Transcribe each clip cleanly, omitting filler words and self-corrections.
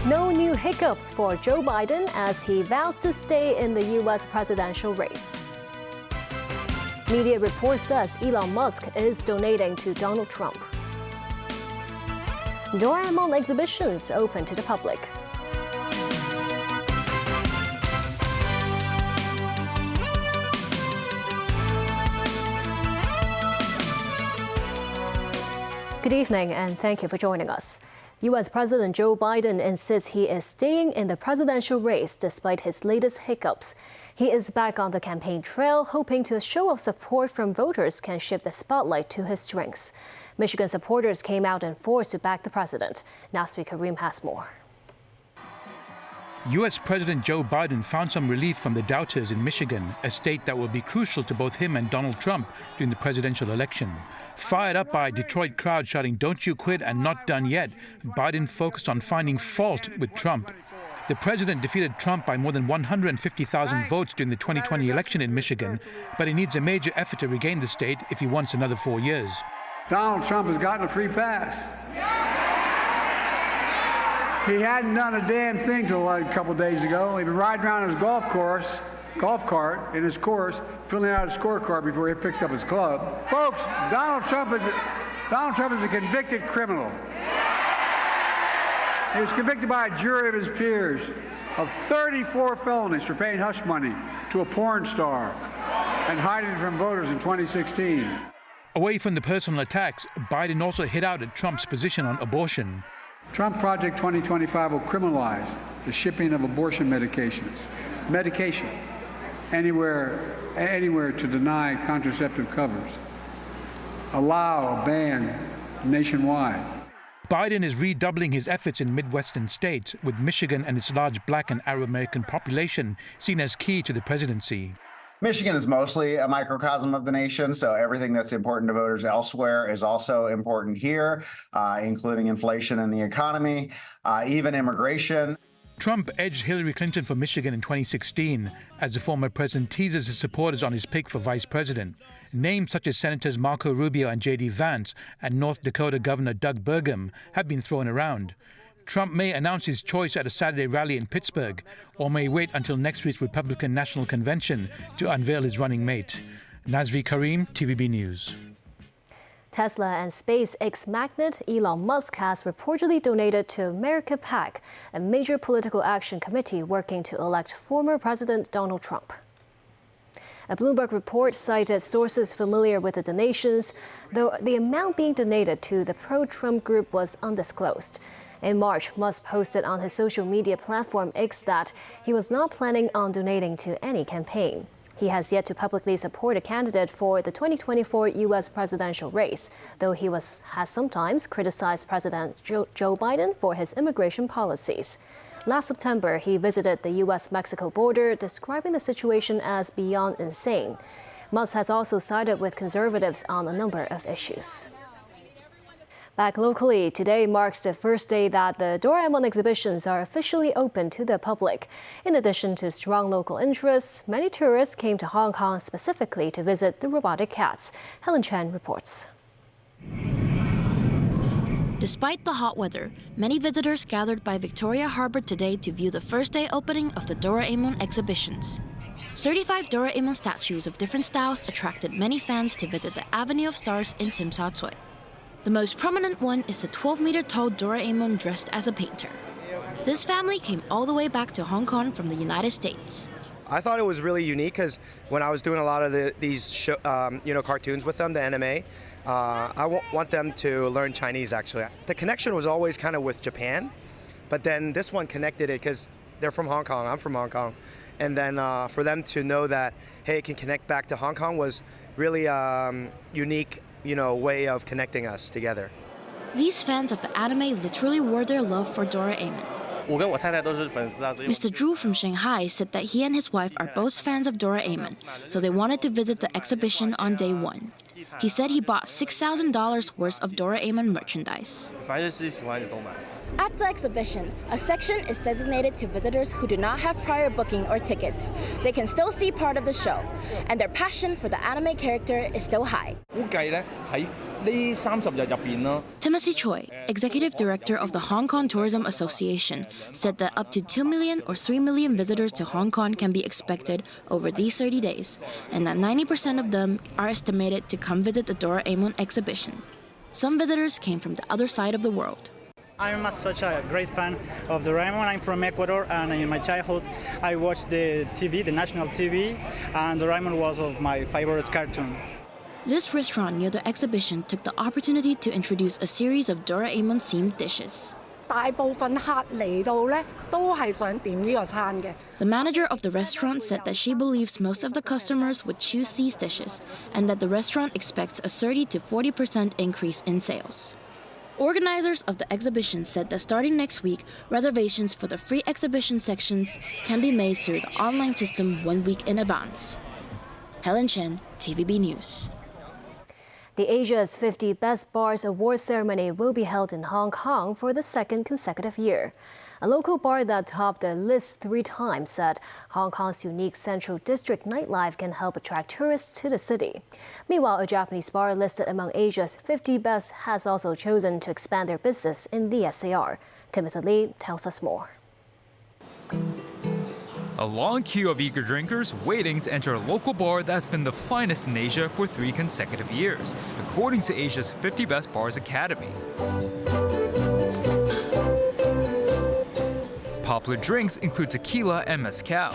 No new hiccups for Joe Biden as he vows to stay in the U.S. presidential race. Media report says Elon Musk is donating to Donald Trump. Doraemon exhibitions open to the public. Good evening, and thank you for joining us. U.S. President Joe Biden insists he is staying in the presidential race despite his latest hiccups. He is back on the campaign trail, hoping to show of support from voters can shift the spotlight to his strengths. Michigan supporters came out in force to back the president. NASB Kareem has more. U.S. President Joe Biden found some relief from the doubters in Michigan, a state that will be crucial to both him and Donald Trump during the presidential election. Fired up by a Detroit crowd shouting, "Don't you quit," and "Not done yet," Biden focused on finding fault with Trump. The president defeated Trump by more than 150,000 votes during the 2020 election in Michigan, but he needs a major effort to regain the state if he wants another 4 years. Donald Trump has gotten a free pass. He hadn't done a damn thing till a couple days ago. He'd been riding around his golf cart in his course, filling out his scorecard before he picks up his club. Folks, Donald Trump is a convicted criminal. He was convicted by a jury of his peers of 34 felonies for paying hush money to a porn star and hiding from voters in 2016. Away from the personal attacks, Biden also hit out at Trump's position on abortion. Trump Project 2025 will criminalize the shipping of abortion medication anywhere to deny contraceptive covers. Allow a ban nationwide. Biden is redoubling his efforts in Midwestern states, with Michigan and its large Black and Arab American population seen as key to the presidency. Michigan is mostly a microcosm of the nation, so everything that's important to voters elsewhere is also important here, including inflation and the economy, even immigration. Trump edged Hillary Clinton for Michigan in 2016 as the former president teases his supporters on his pick for vice president. Names such as Senators Marco Rubio and J.D. Vance and North Dakota Governor Doug Burgum have been thrown around. Trump may announce his choice at a Saturday rally in Pittsburgh, or may wait until next week's Republican National Convention to unveil his running mate. Nazvi Kareem, TVB News. Tesla and SpaceX magnate Elon Musk has reportedly donated to America PAC, a major political action committee working to elect former President Donald Trump. A Bloomberg report cited sources familiar with the donations, though the amount being donated to the pro-Trump group was undisclosed. In March, Musk posted on his social media platform X that he was not planning on donating to any campaign. He has yet to publicly support a candidate for the 2024 U.S. presidential race, though he has sometimes criticized President Joe Biden for his immigration policies. Last September, he visited the U.S.-Mexico border, describing the situation as beyond insane. Musk has also sided with conservatives on a number of issues. Back locally, today marks the first day that the Doraemon exhibitions are officially open to the public. In addition to strong local interests, many tourists came to Hong Kong specifically to visit the robotic cats. Helen Chen reports. Despite the hot weather, many visitors gathered by Victoria Harbour today to view the first day opening of the Doraemon exhibitions. 35 Doraemon statues of different styles attracted many fans to visit the Avenue of Stars in Tsim Sha Tsui. The most prominent one is the 12-meter-tall Doraemon dressed as a painter. This family came all the way back to Hong Kong from the United States. I thought it was really unique because when I was doing a lot of these cartoons with them, the anime, I want them to learn Chinese, actually. The connection was always kind of with Japan, but then this one connected it because they're from Hong Kong, I'm from Hong Kong. And then for them to know that, hey, it can connect back to Hong Kong was really unique way of connecting us together. These fans of the anime literally wore their love for Doraemon. Mr. Drew from Shanghai said that he and his wife are both fans of Doraemon, so they wanted to visit the exhibition on day one. He said he bought $6,000 worth of Doraemon merchandise. At the exhibition, a section is designated to visitors who do not have prior booking or tickets. They can still see part of the show, and their passion for the anime character is still high. Timothy Choi, executive director of the Hong Kong Tourism Association, said that up to 2 million or 3 million visitors to Hong Kong can be expected over these 30 days, and that 90% of them are estimated to come visit the Doraemon exhibition. Some visitors came from the other side of the world. I'm such a great fan of Doraemon. I'm from Ecuador, and in my childhood, I watched the TV, the national TV, and Doraemon was one of my favorite cartoons. This restaurant near the exhibition took the opportunity to introduce a series of Doraemon-themed dishes. The manager of the restaurant said that she believes most of the customers would choose these dishes, and that the restaurant expects a 30 to 40% increase in sales. Organizers of the exhibition said that starting next week, reservations for the free exhibition sections can be made through the online system 1 week in advance. Helen Chen, TVB News. The Asia's 50 Best Bars Award ceremony will be held in Hong Kong for the second consecutive year. A local bar that topped the list 3 times said Hong Kong's unique Central District nightlife can help attract tourists to the city. Meanwhile, a Japanese bar listed among Asia's 50 best has also chosen to expand their business in the SAR. Timothy Lee tells us more. A long queue of eager drinkers waiting to enter a local bar that's been the finest in Asia for 3 consecutive years, according to Asia's 50 Best Bars Academy. Popular drinks include tequila and mezcal.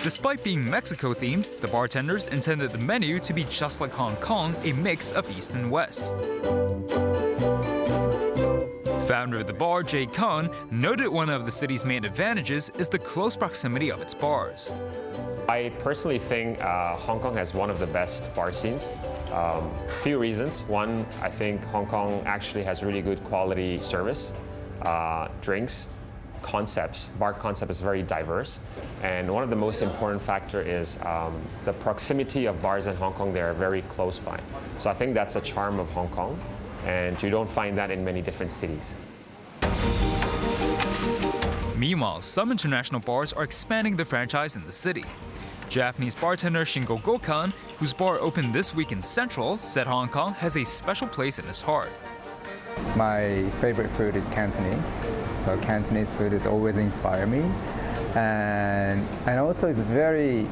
Despite being Mexico-themed, the bartenders intended the menu to be just like Hong Kong, a mix of East and West. Founder of the bar, Jay Khan, noted one of the city's main advantages is the close proximity of its bars. I personally think Hong Kong has one of the best bar scenes. Few reasons. One, I think Hong Kong actually has really good quality service, drinks, concepts. Bar concept is very diverse. And one of the most important factor is the proximity of bars in Hong Kong. They're very close by. So I think that's the charm of Hong Kong. And you don't find that in many different cities. Meanwhile, some international bars are expanding their franchise in the city. Japanese bartender Shingo Gokan, whose bar opened this week in Central, said Hong Kong has a special place in his heart. My favorite food is Cantonese. So Cantonese food has always inspired me. And also it's very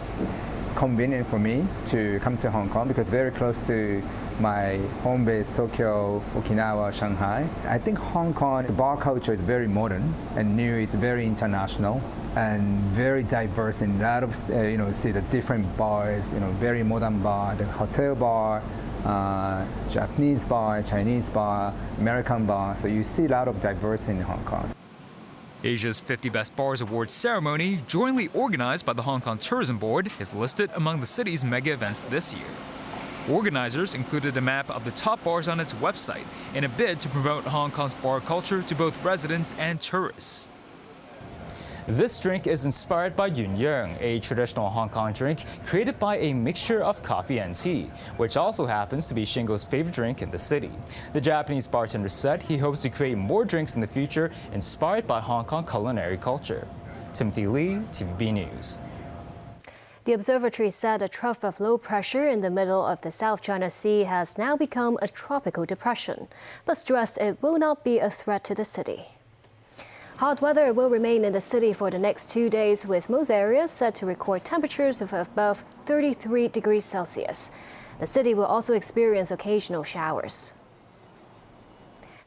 convenient for me to come to Hong Kong because it's very close to my home base, Tokyo, Okinawa, Shanghai. I think Hong Kong, the bar culture is very modern and new. It's very international and very diverse in a lot of, see the different bars, very modern bar, the hotel bar, Japanese bar, Chinese bar, American bar. So you see a lot of diversity in Hong Kong. Asia's 50 Best Bars Awards ceremony, jointly organized by the Hong Kong Tourism Board, is listed among the city's mega events this year. Organizers included a map of the top bars on its website in a bid to promote Hong Kong's bar culture to both residents and tourists. This drink is inspired by Yun Yang, a traditional Hong Kong drink created by a mixture of coffee and tea, which also happens to be Shingo's favorite drink in the city. The Japanese bartender said he hopes to create more drinks in the future inspired by Hong Kong culinary culture. Timothy Lee, TVB News. The observatory said a trough of low pressure in the middle of the South China Sea has now become a tropical depression, but stressed it will not be a threat to the city. Hot weather will remain in the city for the next 2 days, with most areas set to record temperatures of above 33 degrees Celsius. The city will also experience occasional showers.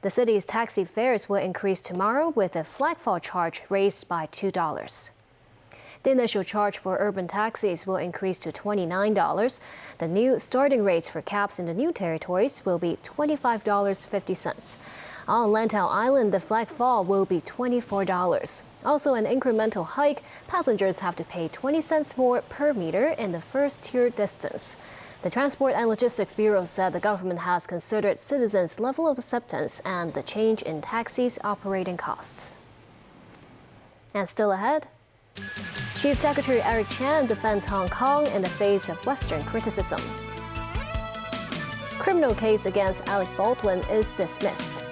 The city's taxi fares will increase tomorrow, with a flagfall charge raised by $2. The initial charge for urban taxis will increase to $29. The new starting rates for cabs in the new territories will be $25.50. On Lantau Island, the flagfall will be $24. Also, an incremental hike, passengers have to pay 20 cents more per meter in the first-tier distance. The Transport and Logistics Bureau said the government has considered citizens' level of acceptance and the change in taxis' operating costs. And still ahead, Chief Secretary Eric Chan defends Hong Kong in the face of Western criticism. Criminal case against Alec Baldwin is dismissed.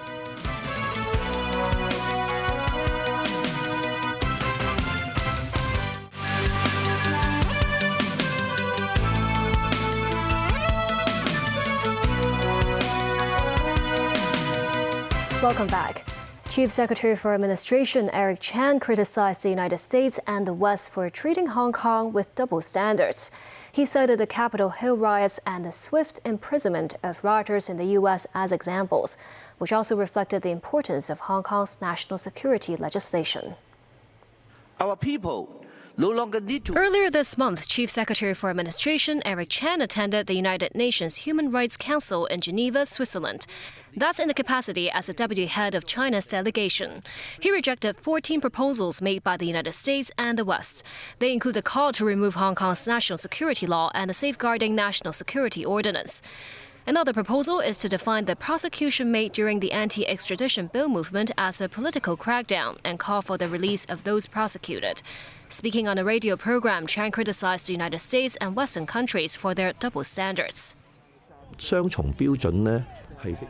Welcome back. Chief Secretary for Administration Eric Chan criticized the United States and the West for treating Hong Kong with double standards. He cited the Capitol Hill riots and the swift imprisonment of rioters in the U.S. as examples, which also reflected the importance of Hong Kong's national security legislation. Our people no longer need to. Earlier this month, Chief Secretary for Administration Eric Chan attended the United Nations Human Rights Council in Geneva, Switzerland. That's in the capacity as the deputy head of China's delegation. He rejected 14 proposals made by the United States and the West. They include the call to remove Hong Kong's national security law and the Safeguarding National Security Ordinance. Another proposal is to define the prosecution made during the anti-extradition bill movement as a political crackdown and call for the release of those prosecuted. Speaking on a radio program, Chan criticized the United States and Western countries for their double standards. 雙重標準呢?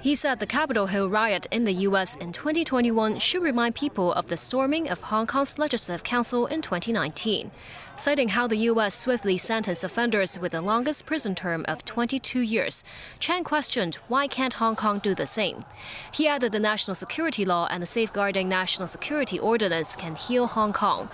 He said the Capitol Hill riot in the U.S. in 2021 should remind people of the storming of Hong Kong's Legislative Council in 2019. Citing how the U.S. swiftly sentenced offenders with the longest prison term of 22 years, Chan questioned why can't Hong Kong do the same. He added the national security law and the Safeguarding National Security Ordinance can heal Hong Kong.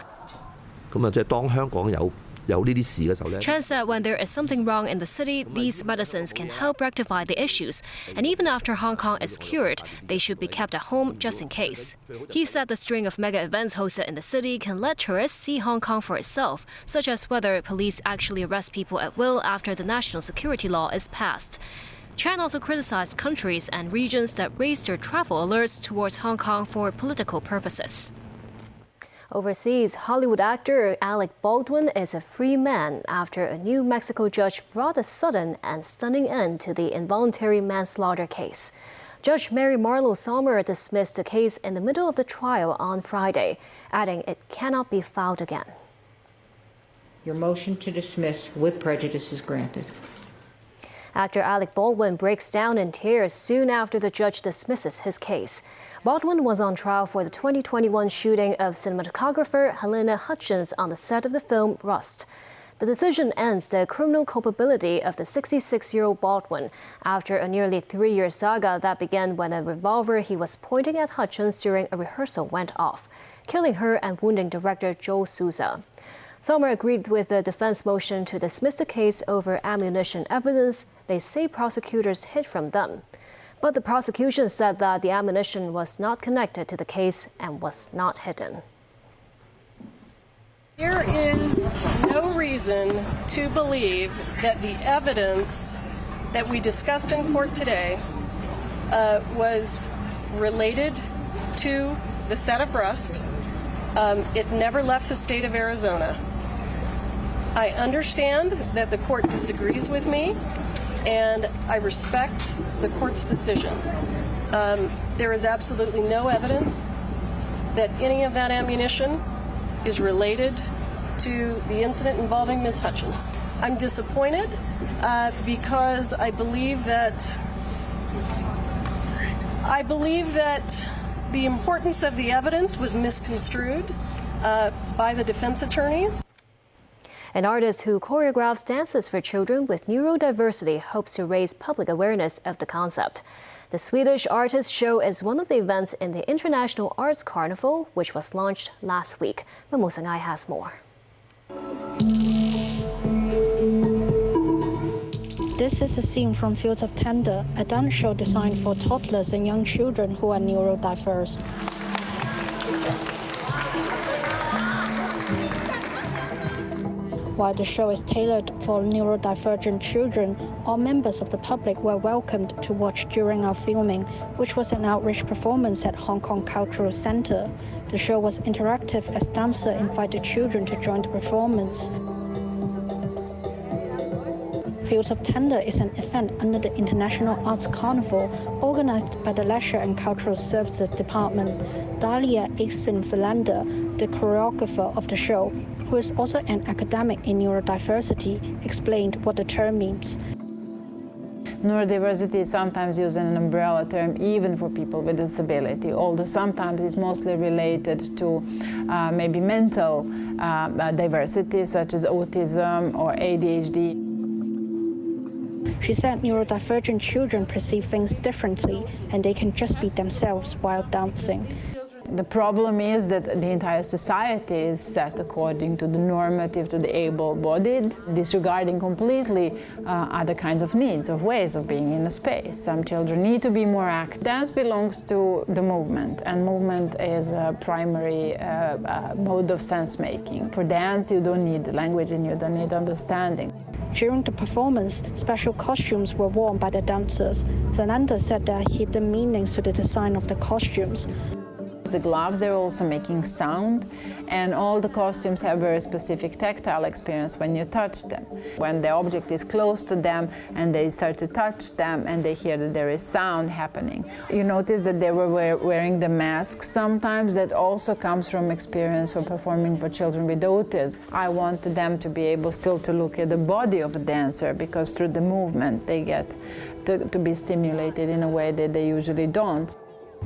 咁即係當香港有呢啲事嘅時候咧 Chan said when there is something wrong in the city, these medicines can help rectify the issues. And even after Hong Kong is cured, they should be kept at home just in case. He said the string of mega events hosted in the city can let tourists see Hong Kong for itself, such as whether police actually arrest people at will after the national security law is passed. Chan also criticized countries and regions that raised their travel alerts towards Hong Kong for political purposes. Overseas, Hollywood actor Alec Baldwin is a free man after a New Mexico judge brought a sudden and stunning end to the involuntary manslaughter case. Judge Mary Marlowe Sommer dismissed the case in the middle of the trial on Friday, adding it cannot be filed again. Your motion to dismiss with prejudice is granted. Actor Alec Baldwin breaks down in tears soon after the judge dismisses his case. Baldwin was on trial for the 2021 shooting of cinematographer Helena Hutchins on the set of the film Rust. The decision ends the criminal culpability of the 66-year-old Baldwin after a nearly 3-year saga that began when a revolver he was pointing at Hutchins during a rehearsal went off, killing her and wounding director Joe Souza. Sommer agreed with the defense motion to dismiss the case over ammunition evidence they say prosecutors hid from them. But the prosecution said that the ammunition was not connected to the case and was not hidden. There is no reason to believe that the evidence that we discussed in court today was related to the set of Rust. It never left the state of Arizona. I understand that the court disagrees with me, and I respect the court's decision. There is absolutely no evidence that any of that ammunition is related to the incident involving Ms. Hutchins. I'm disappointed because I believe that the importance of the evidence was misconstrued by the defense attorneys. An artist who choreographs dances for children with neurodiversity hopes to raise public awareness of the concept. The Swedish artist show is one of the events in the International Arts Carnival, which was launched last week. Mamusangai has more. This is a scene from Fields of Tender, a dance show designed for toddlers and young children who are neurodiverse. While the show is tailored for neurodivergent children, all members of the public were welcomed to watch during our filming, which was an outreach performance at Hong Kong Cultural Center. The show was interactive as dancers invited children to join the performance. Fields of Tender is an event under the International Arts Carnival, organized by the Leisure and Cultural Services Department. Dalia Ixen-Verlander, the choreographer of the show, who is also an academic in neurodiversity, explained what the term means. Neurodiversity is sometimes used as an umbrella term even for people with disability, although sometimes it's mostly related to maybe mental diversity, such as autism or ADHD. She said neurodivergent children perceive things differently and they can just be themselves while dancing. The problem is that the entire society is set according to the normative, to the able-bodied, disregarding completely other kinds of needs, of ways of being in a space. Some children need to be more active. Dance belongs to the movement, and movement is a primary mode of sense-making. For dance, you don't need language and you don't need understanding. During the performance, special costumes were worn by the dancers. Fernanda said there are hidden meanings to the design of the costumes. The gloves, they're also making sound, and all the costumes have very specific tactile experience when you touch them. When the object is close to them and they start to touch them and they hear that there is sound happening. You notice that they were wearing the mask sometimes. That also comes from experience for performing for children with autism. I wanted them to be able still to look at the body of a dancer, because through the movement they get to be stimulated in a way that they usually don't.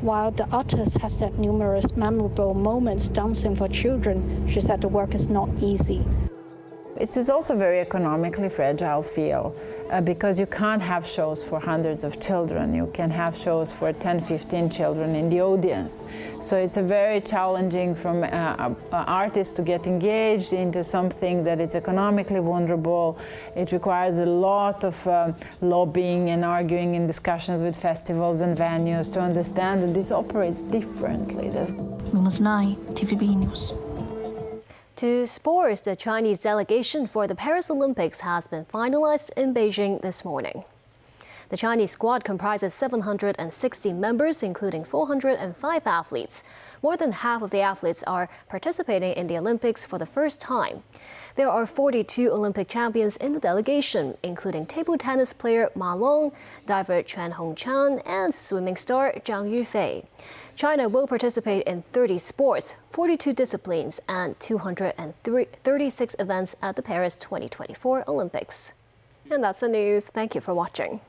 While the artist has had numerous memorable moments dancing for children, she said the work is not easy. It is also a very economically fragile field because you can't have shows for hundreds of children. You can have shows for 10, 15 children in the audience. So it's a very challenging from artists to get engaged into something that is economically vulnerable. It requires a lot of lobbying and arguing and discussions with festivals and venues to understand that this operates differently. News 9, TVB News. To sports, the Chinese delegation for the Paris Olympics has been finalized in Beijing this morning. The Chinese squad comprises 760 members, including 405 athletes. More than half of the athletes are participating in the Olympics for the first time. There are 42 Olympic champions in the delegation, including table tennis player Ma Long, diver Chuan Hongchan, and swimming star Zhang Yufei. China will participate in 30 sports, 42 disciplines, and 236 events at the Paris 2024 Olympics. And that's the news. Thank you for watching.